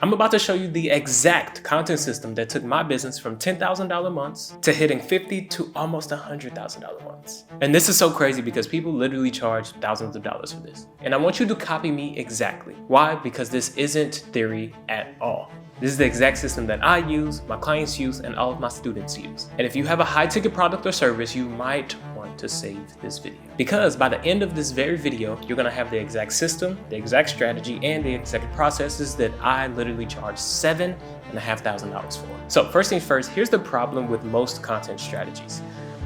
I'm about to show you the exact content system that took my business from $10,000 months to hitting $50,000 to almost $100,000 months. And this is so crazy because people literally charge thousands of dollars for this. And I want you to copy me exactly. Why? Because this isn't theory at all. This is the exact system that I use, my clients use, and all of my students use. And if you have a high-ticket product or service, you might want to save this video. Because by the end of this very video, you're gonna have the exact system, the exact strategy, and the exact processes that I literally charge $7,500 for. So first things first, here's the problem with most content strategies.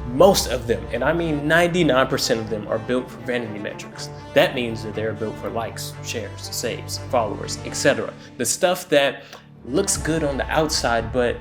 Most of them, and I mean 99% of them, are built for vanity metrics. That means that they're built for likes, shares, saves, followers, etc. The stuff that looks good on the outside, but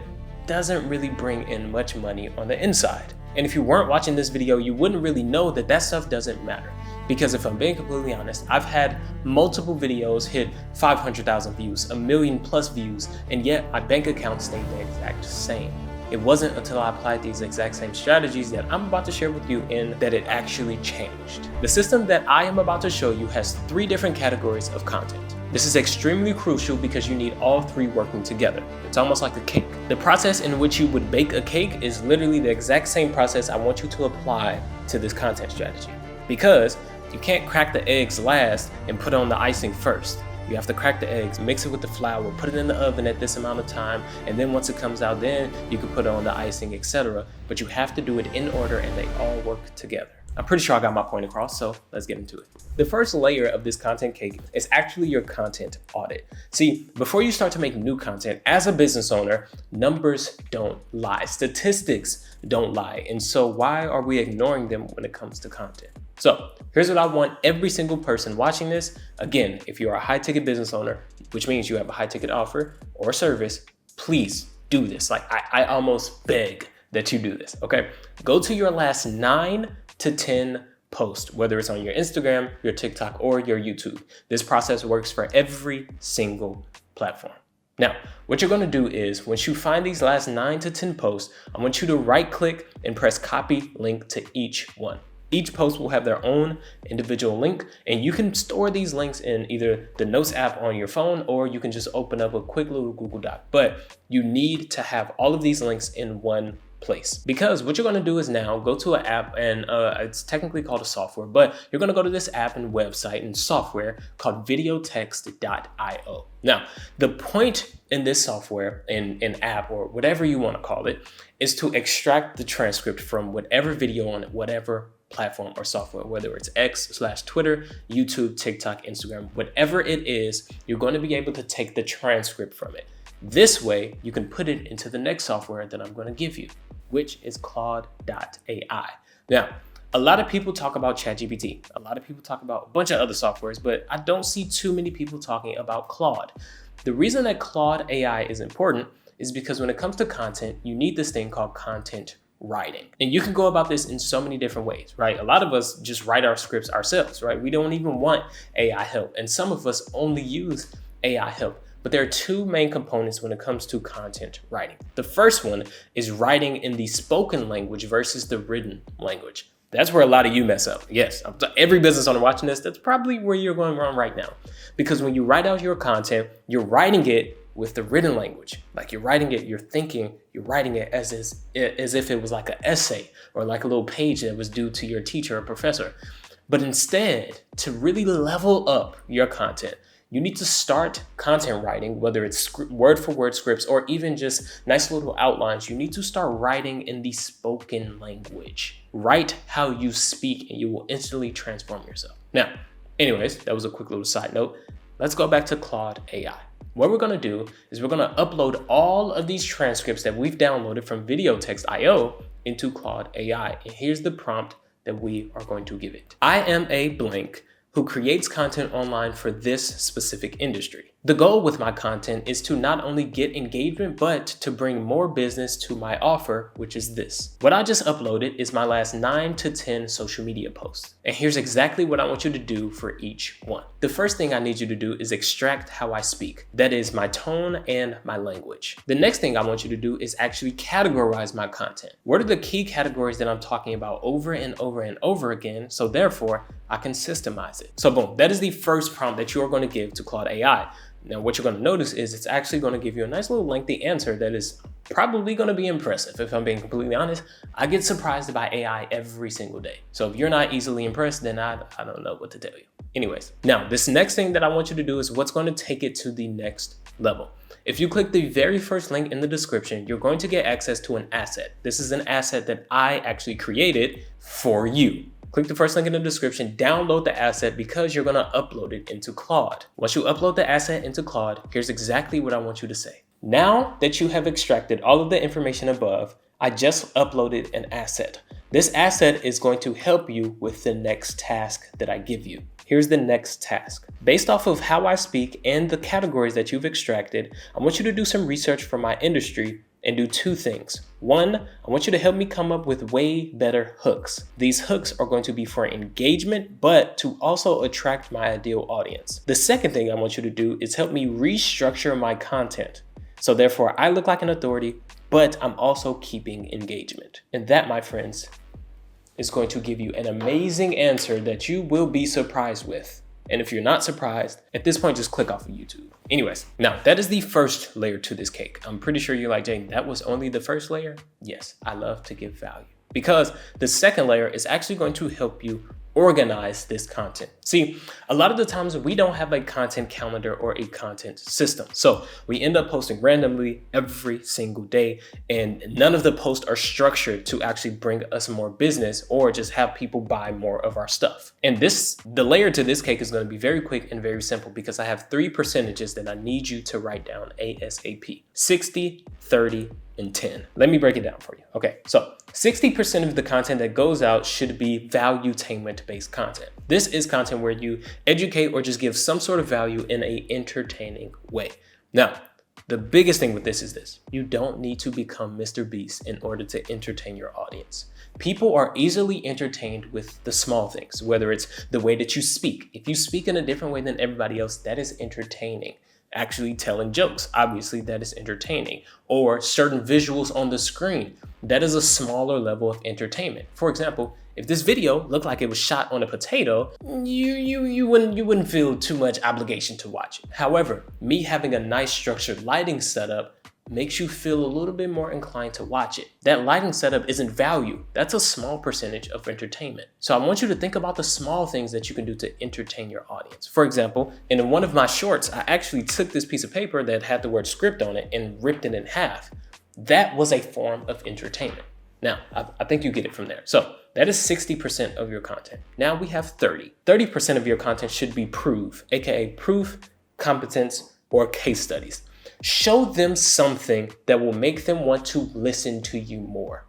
doesn't really bring in much money on the inside. And if you weren't watching this video, you wouldn't really know that that stuff doesn't matter. Because if I'm being completely honest, I've had multiple videos hit 500,000 views, 1 million plus views, and yet my bank account stayed the exact same. It wasn't until I applied these exact same strategies that I'm about to share with you that it actually changed. The system that I am about to show you has 3 different categories of content. This is extremely crucial because you need all 3 working together. It's almost like a cake. The process in which you would bake a cake is literally the exact same process I want you to apply to this content strategy. Because you can't crack the eggs last and put on the icing first. You have to crack the eggs, mix it with the flour, put it in the oven at this amount of time, and then once it comes out, then you can put on the icing, etc. But you have to do it in order and they all work together. I'm pretty sure I got my point across, so let's get into it. The first layer of this content cake is actually your content audit. See, before you start to make new content, as a business owner, numbers don't lie, statistics don't lie. And so why are we ignoring them when it comes to content? So here's what I want every single person watching this. Again, if you're a high ticket business owner, which means you have a high ticket offer or service, please do this. Like I almost beg that you do this, okay? Go to your last 9 to 10 posts, whether it's on your Instagram, your TikTok, or your YouTube. This process works for every single platform. Now, what you're gonna do is, once you find these last 9 to 10 posts, I want you to right click and press copy link to each one. Each post will have their own individual link, and you can store these links in either the Notes app on your phone, or you can just open up a quick little Google Doc. But you need to have all of these links in one place, because what you're going to do is now go to an app, and it's technically called a software, but you're going to go to this app and website and software called videotext.io. Now, the point in this software, in app, or whatever you want to call it, is to extract the transcript from whatever video on whatever platform or software, whether it's X/Twitter, YouTube, TikTok, Instagram, whatever it is, you're going to be able to take the transcript from it. This way, you can put it into the next software that I'm going to give you, which is Claude.ai. Now, a lot of people talk about ChatGPT. A lot of people talk about a bunch of other softwares, but I don't see too many people talking about Claude. The reason that Claude AI is important is because when it comes to content, you need this thing called content writing. And you can go about this in so many different ways, right? A lot of us just write our scripts ourselves, right? We don't even want AI help. And some of us only use AI help. But there are 2 main components when it comes to content writing. The first one is writing in the spoken language versus the written language. That's where a lot of you mess up. Yes, every business owner watching this, that's probably where you're going wrong right now. Because when you write out your content, you're writing it with the written language. Like you're writing it, you're thinking, you're writing it as if it was like an essay or like a little page that was due to your teacher or professor. But instead, to really level up your content, you need to start content writing, whether it's word for word scripts or even just nice little outlines. You need to start writing in the spoken language. Write how you speak and you will instantly transform yourself. Now, anyways, that was a quick little side note. Let's go back to Claude AI. What we're gonna do is we're gonna upload all of these transcripts that we've downloaded from videotext.io into Claude AI. And here's the prompt that we are going to give it. I am a blank who creates content online for this specific industry. The goal with my content is to not only get engagement, but to bring more business to my offer, which is this. What I just uploaded is my last 9 to 10 social media posts. And here's exactly what I want you to do for each one. The first thing I need you to do is extract how I speak. That is my tone and my language. The next thing I want you to do is actually categorize my content. What are the key categories that I'm talking about over and over and over again? So therefore, I can systemize it. So boom, that is the first prompt that you are going to give to Claude AI. Now, what you're going to notice is it's actually going to give you a nice little lengthy answer that is probably going to be impressive. If I'm being completely honest, I get surprised by AI every single day. So if you're not easily impressed, then I don't know what to tell you. Anyways, now this next thing that I want you to do is what's going to take it to the next level. If you click the very first link in the description, you're going to get access to an asset. This is an asset that I actually created for you. Click the first link in the description, download the asset because you're gonna upload it into Claude. Once you upload the asset into Claude, here's exactly what I want you to say. Now that you have extracted all of the information above, I just uploaded an asset. This asset is going to help you with the next task that I give you. Here's the next task. Based off of how I speak and the categories that you've extracted, I want you to do some research for my industry and do two things. One, I want you to help me come up with way better hooks. These hooks are going to be for engagement, but to also attract my ideal audience. The second thing I want you to do is help me restructure my content. So therefore, I look like an authority, but I'm also keeping engagement. And that, my friends, is going to give you an amazing answer that you will be surprised with. And if you're not surprised, at this point, just click off of YouTube. Anyways, now that is the first layer to this cake. I'm pretty sure you're like, Jaden, that was only the first layer? Yes, I love to give value because the second layer is actually going to help you organize this content. See, a lot of the times we don't have a content calendar or a content system. So we end up posting randomly every single day, and none of the posts are structured to actually bring us more business or just have people buy more of our stuff. And the layer to this cake is going to be very quick and very simple because I have 3 percentages that I need you to write down ASAP: 60, 30, and 10. Let me break it down for you. Okay, so 60% of the content that goes out should be valuetainment based content. This is content where you educate or just give some sort of value in an entertaining way. Now, the biggest thing with this is this: you don't need to become Mr. Beast in order to entertain your audience. People are easily entertained with the small things, whether it's the way that you speak. If you speak in a different way than everybody else, that is entertaining. Actually telling jokes, obviously that is entertaining. Or certain visuals on the screen, that is a smaller level of entertainment. For example, if this video looked like it was shot on a potato, you wouldn't feel too much obligation to watch it. However, me having a nice structured lighting setup makes you feel a little bit more inclined to watch it. That lighting setup isn't value. That's a small percentage of entertainment. So I want you to think about the small things that you can do to entertain your audience. For example, in one of my shorts, I actually took this piece of paper that had the word script on it and ripped it in half. That was a form of entertainment. Now, I think you get it from there. So that is 60% of your content. Now we have 30. 30% of your content should be proof, aka proof, competence, or case studies. Show them something that will make them want to listen to you more.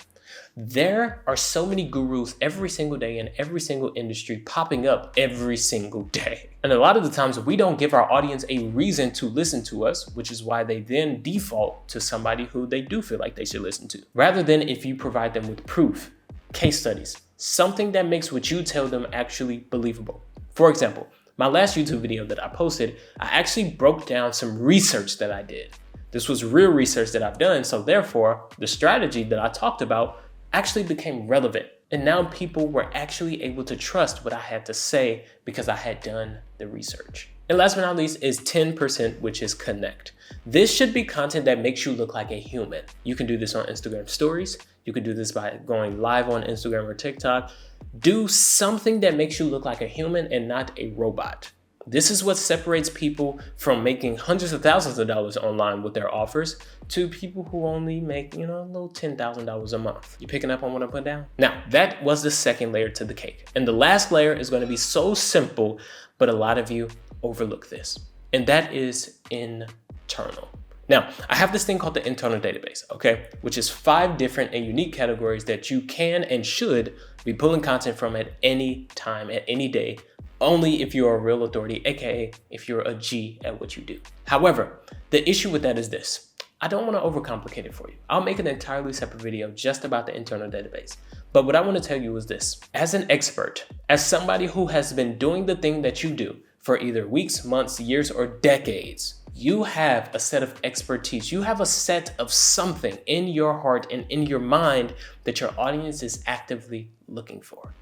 There are so many gurus every single day in every single industry popping up every single day. And a lot of the times we don't give our audience a reason to listen to us, which is why they then default to somebody who they do feel like they should listen to. Rather than if you provide them with proof, case studies, something that makes what you tell them actually believable. For example, my last YouTube video that I posted, I actually broke down some research that I did. This was real research that I've done, so therefore, the strategy that I talked about actually became relevant. And now people were actually able to trust what I had to say because I had done the research. And last but not least is 10%, which is connect. This should be content that makes you look like a human. You can do this on Instagram stories. You can do this by going live on Instagram or TikTok. Do something that makes you look like a human and not a robot. This is what separates people from making hundreds of thousands of dollars online with their offers to people who only make, a little $10,000 a month. You picking up on what I put down? Now, that was the second layer to the cake. And the last layer is going to be so simple, but a lot of you overlook this. And that is internal. Now, I have this thing called the internal database, okay, which is 5 different and unique categories that you can and should be pulling content from at any time, at any day, only if you're a real authority, aka if you're a G at what you do. However, the issue with that is this. I don't want to overcomplicate it for you. I'll make an entirely separate video just about the internal database. But what I want to tell you is this. As an expert, as somebody who has been doing the thing that you do for either weeks, months, years, or decades, you have a set of expertise. You have a set of something in your heart and in your mind that your audience is actively looking for.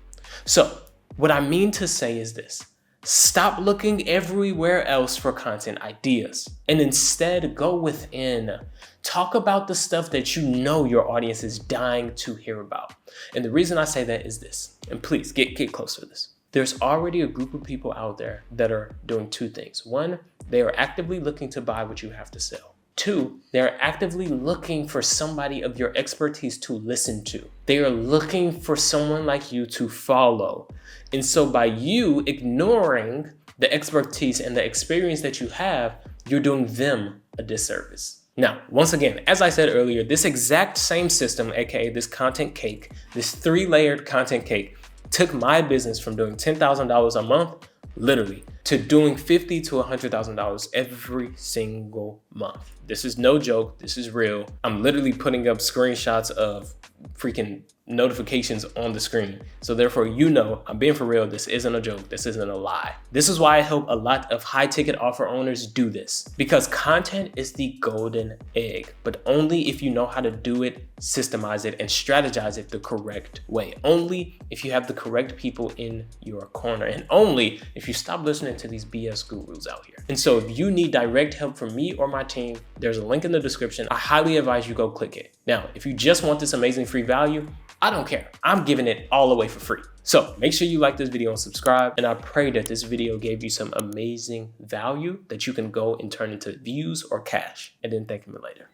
So what I mean to say is this. Stop looking everywhere else for content ideas and instead go within. Talk about the stuff that you know your audience is dying to hear about. And the reason I say that is this, and please get close to this. There's already a group of people out there that are doing two things. One, they are actively looking to buy what you have to sell. Two, they're actively looking for somebody of your expertise to listen to. They are looking for someone like you to follow. And so by you ignoring the expertise and the experience that you have, you're doing them a disservice. Now, once again, as I said earlier, this exact same system, aka this content cake, this 3-layered content cake, took my business from doing $10,000 a month, literally, to doing $50,000 to $100,000 every single month. This is no joke. This is real. I'm literally putting up screenshots of freaking notifications on the screen. So therefore, you know, I'm being for real. This isn't a joke. This isn't a lie. This is why I help a lot of high ticket offer owners do this, because content is the golden egg, but only if you know how to do it, systemize it, and strategize it the correct way. Only if you have the correct people in your corner, and only if you stop listening to these BS gurus out here. And so if you need direct help from me or my team, there's a link in the description. I highly advise you go click it. Now, if you just want this amazing free value, I don't care. I'm giving it all away for free. So make sure you like this video and subscribe. And I pray that this video gave you some amazing value that you can go and turn into views or cash, and then thank me later.